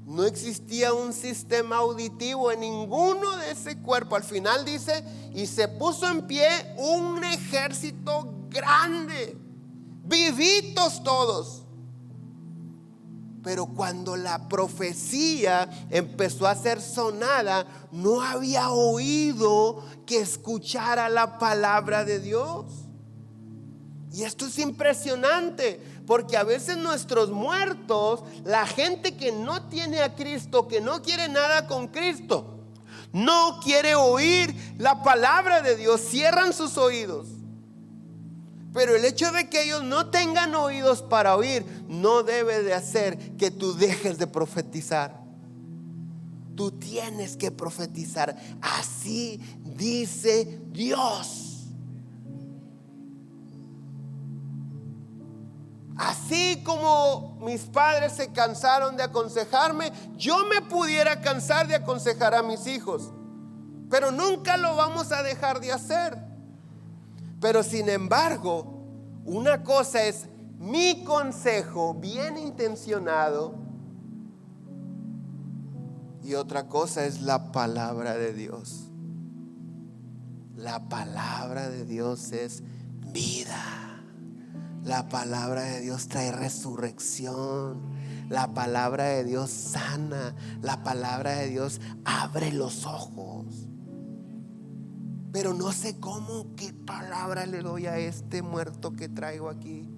No existía un sistema auditivo en ninguno de ese cuerpo. Al final dice, y se puso en pie un ejército grande, vivitos todos. Pero cuando la profecía empezó a ser sonada, no había oído que escuchara la palabra de Dios. Y esto es impresionante, porque a veces nuestros muertos, la gente que no tiene a Cristo, que no quiere nada con Cristo, no quiere oír la palabra de Dios, cierran sus oídos. Pero el hecho de que ellos no tengan oídos para oír no debe de hacer que tú dejes de profetizar. Tú tienes que profetizar. Así dice Dios. Así como mis padres se cansaron de aconsejarme, yo me pudiera cansar de aconsejar a mis hijos, pero nunca lo vamos a dejar de hacer. Pero sin embargo, una cosa es mi consejo bien intencionado y otra cosa es la palabra de Dios. La palabra de Dios es vida. La palabra de Dios trae resurrección. La palabra de Dios sana. La palabra de Dios abre los ojos. Pero no sé qué palabra le doy a este muerto que traigo aquí.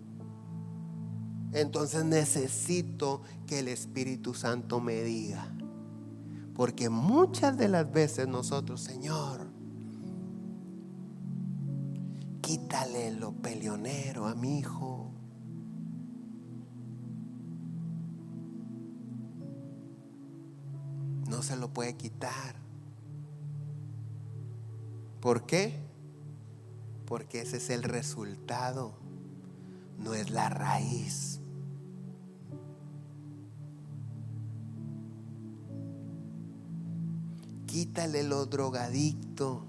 Entonces necesito que el Espíritu Santo me diga. Porque muchas de las veces nosotros, Señor, quítale lo peleonero a mi hijo. No se lo puede quitar. ¿Por qué? Porque ese es el resultado, no es la raíz. Quítale lo drogadicto.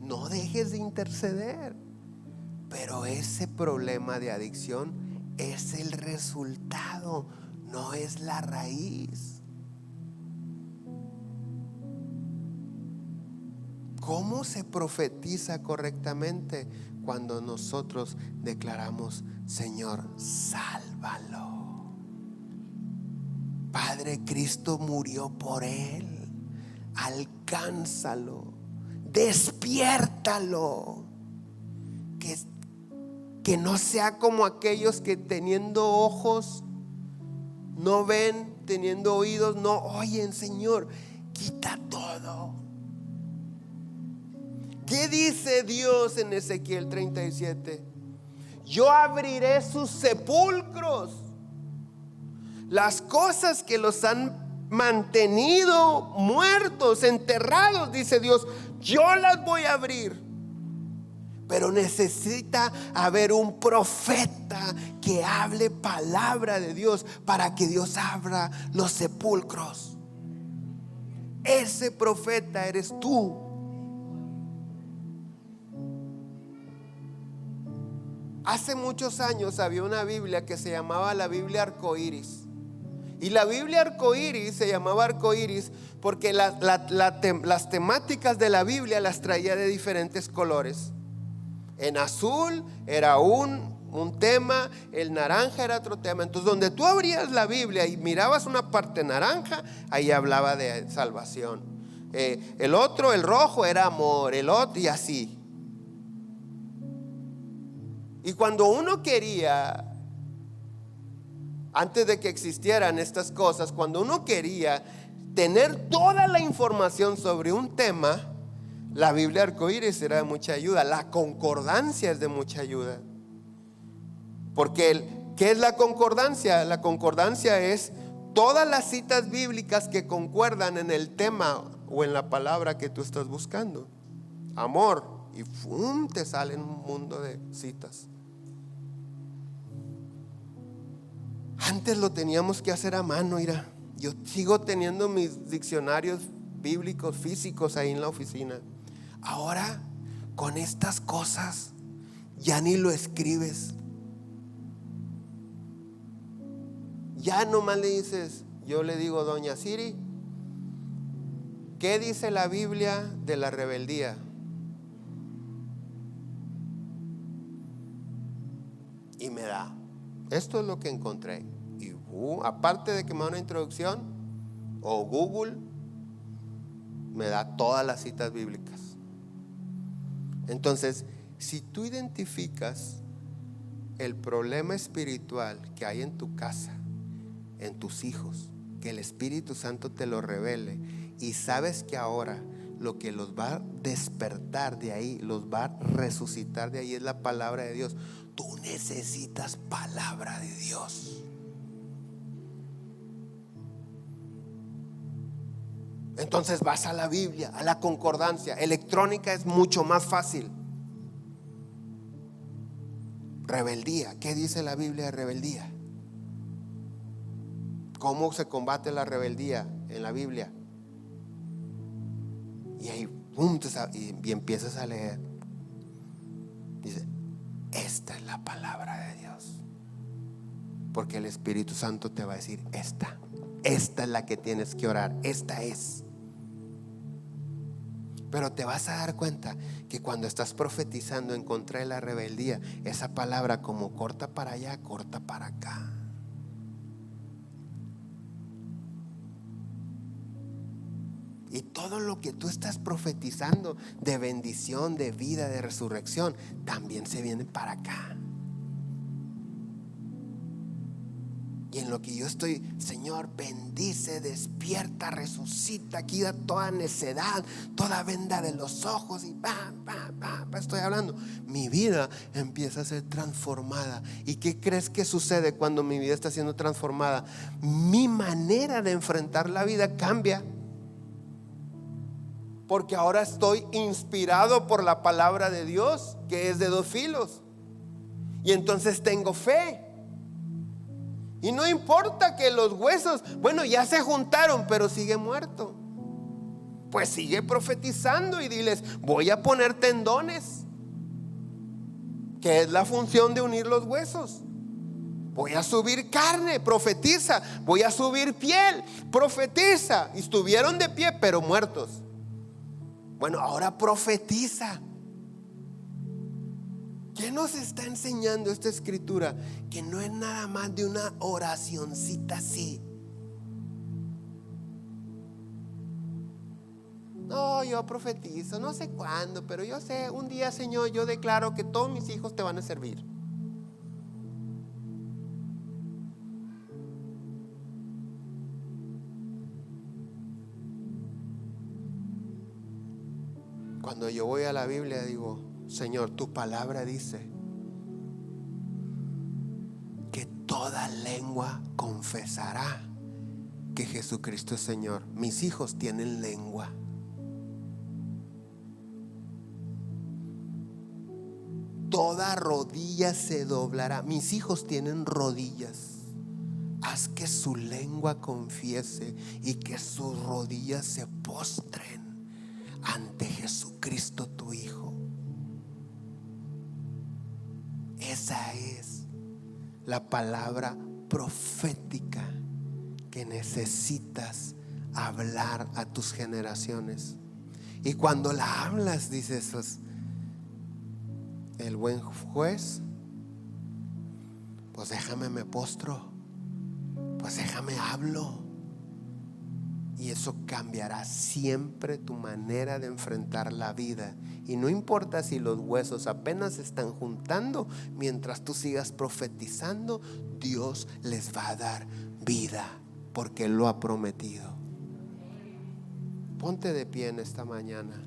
No dejes de interceder. Pero ese problema de adicción es el resultado, no es la raíz. ¿Cómo se profetiza correctamente? Cuando nosotros declaramos: Señor, sálvalo. Padre, Cristo murió por él. Alcánzalo, despiértalo. Que no sea como aquellos que teniendo ojos no ven, teniendo oídos no oyen. Señor, quita todo. ¿Qué dice Dios en Ezequiel 37? Yo abriré sus sepulcros. Las cosas que los han mantenido muertos, enterrados, dice Dios, yo las voy a abrir. Pero necesita haber un profeta que hable palabra de Dios para que Dios abra los sepulcros. Ese profeta eres tú. Hace muchos años había una Biblia que se llamaba la Biblia Arcoíris. Y la Biblia Arcoíris se llamaba Arcoíris porque las temáticas de la Biblia las traía de diferentes colores. En azul era un tema, el naranja era otro tema. Entonces, donde tú abrías la Biblia y mirabas una parte naranja, ahí hablaba de salvación. El otro, el rojo, era amor. El otro, y así. Y cuando uno quería, antes de que existieran estas cosas, cuando uno quería tener toda la información sobre un tema, la Biblia Arcoíris era de mucha ayuda. La concordancia es de mucha ayuda. Porque ¿qué es la concordancia? La concordancia es todas las citas bíblicas que concuerdan en el tema o en la palabra que tú estás buscando. Amor, y ¡fum!, te salen un mundo de citas. Antes lo teníamos que hacer a mano. Mira, yo sigo teniendo mis diccionarios bíblicos físicos ahí en la oficina. Ahora, con estas cosas, ya ni lo escribes. Ya nomás le dices, yo le digo: doña Siri, ¿qué dice la Biblia de la rebeldía? Y me da, esto es lo que encontré. Y aparte de que me da una introducción, o Google me da todas las citas bíblicas. Entonces, si tú identificas el problema espiritual que hay en tu casa, en tus hijos, que el Espíritu Santo te lo revele, y sabes que ahora lo que los va a despertar de ahí, los va a resucitar de ahí, es la palabra de Dios. Tú necesitas palabra de Dios. Entonces vas a la Biblia, a la concordancia. Electrónica es mucho más fácil. Rebeldía, ¿qué dice la Biblia de rebeldía? ¿Cómo se combate la rebeldía en la Biblia? Y ahí y empiezas a leer. Dice: esta es la palabra de Dios. Porque el Espíritu Santo te va a decir: esta es la que tienes que orar, esta es. Pero te vas a dar cuenta que cuando estás profetizando en contra de la rebeldía, esa palabra como corta para allá, corta para acá. Y todo lo que tú estás profetizando de bendición, de vida, de resurrección, también se viene para acá. Y en lo que yo estoy: Señor, bendice, despierta, resucita, quita toda necedad, toda venda de los ojos, y estoy hablando, mi vida empieza a ser transformada. ¿Y qué crees que sucede cuando mi vida está siendo transformada? Mi manera de enfrentar la vida cambia. Porque ahora estoy inspirado por la palabra de Dios, que es de dos filos. Y entonces tengo fe. Y no importa que los huesos, bueno, ya se juntaron, pero sigue muerto. Pues sigue profetizando y diles: voy a poner tendones, que es la función de unir los huesos. Voy a subir carne, profetiza. Voy a subir piel, profetiza. Y estuvieron de pie, pero muertos. Bueno, ahora profetiza. ¿Qué nos está enseñando esta escritura? Que no es nada más de una oracioncita así. No, yo profetizo, no sé cuándo, pero yo sé, un día, Señor, yo declaro que todos mis hijos te van a servir. Cuando yo voy a la Biblia digo, Señor, tu palabra dice que toda lengua confesará que Jesucristo es Señor. Mis hijos tienen lengua. Toda rodilla se doblará. Mis hijos tienen rodillas. Haz que su lengua confiese y que sus rodillas se postren ante Jesucristo tu Hijo. Esa es la palabra profética que necesitas hablar a tus generaciones. Y cuando la hablas, dices, pues, el buen juez, pues déjame me postro, pues déjame hablo. Y eso cambiará siempre tu manera de enfrentar la vida. Y no importa si los huesos apenas se están juntando, mientras tú sigas profetizando, Dios les va a dar vida, porque Él lo ha prometido. Ponte de pie en esta mañana.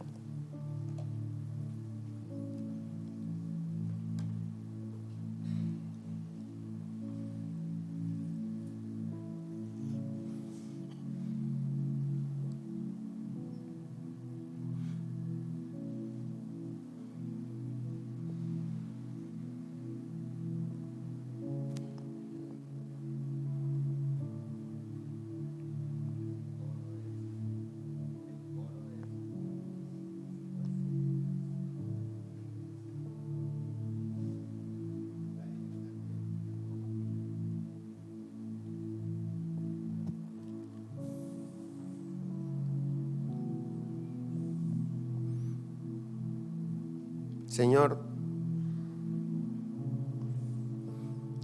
Señor,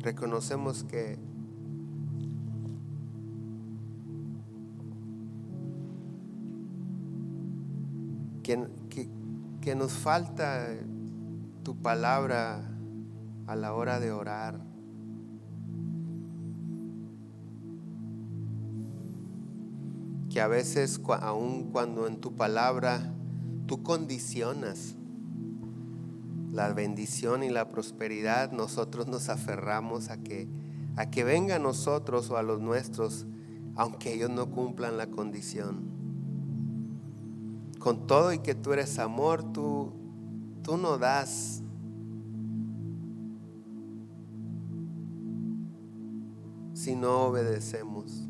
reconocemos que nos falta tu palabra a la hora de orar. Que a veces, aun cuando en tu palabra tú condicionas la bendición y la prosperidad, nosotros nos aferramos a que venga a nosotros o a los nuestros, aunque ellos no cumplan la condición. Con todo y que tú eres amor, tú no das si no obedecemos.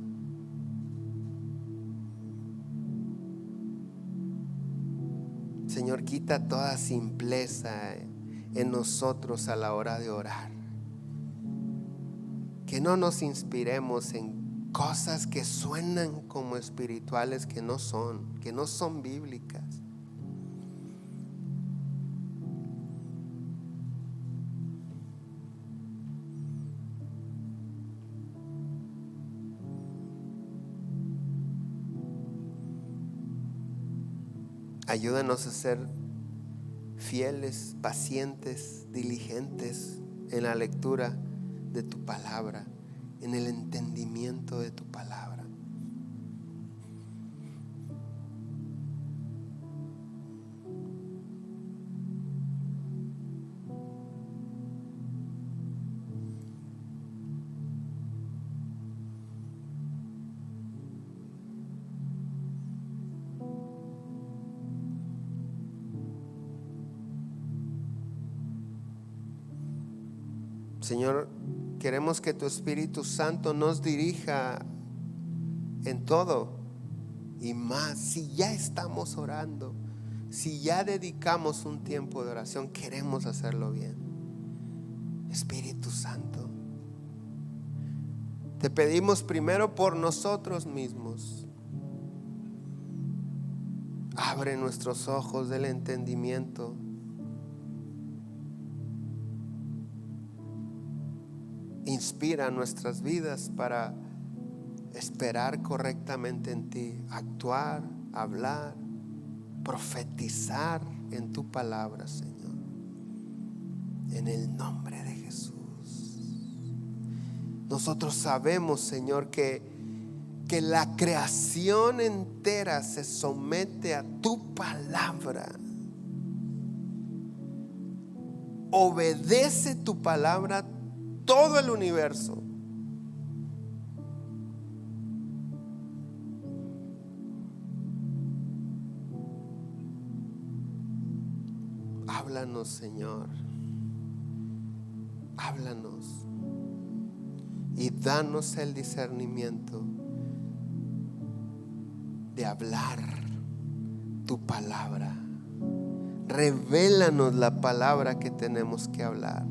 Señor, quita toda simpleza en nosotros a la hora de orar. Que no nos inspiremos en cosas que suenan como espirituales, que no son bíblicas. Ayúdanos a ser fieles, pacientes, diligentes en la lectura de tu palabra, en el entendimiento de tu palabra. Señor, queremos que tu Espíritu Santo nos dirija en todo y más. Si ya estamos orando, si ya dedicamos un tiempo de oración, queremos hacerlo bien. Espíritu Santo, te pedimos primero por nosotros mismos. Abre nuestros ojos del entendimiento. Inspira nuestras vidas para esperar correctamente en ti, actuar, hablar, profetizar en tu palabra, Señor. En el nombre de Jesús. Nosotros sabemos, Señor, que la creación entera se somete a tu palabra. Obedece tu palabra todo el universo. Háblanos, Señor. Háblanos y danos el discernimiento de hablar tu palabra. Revélanos la palabra que tenemos que hablar.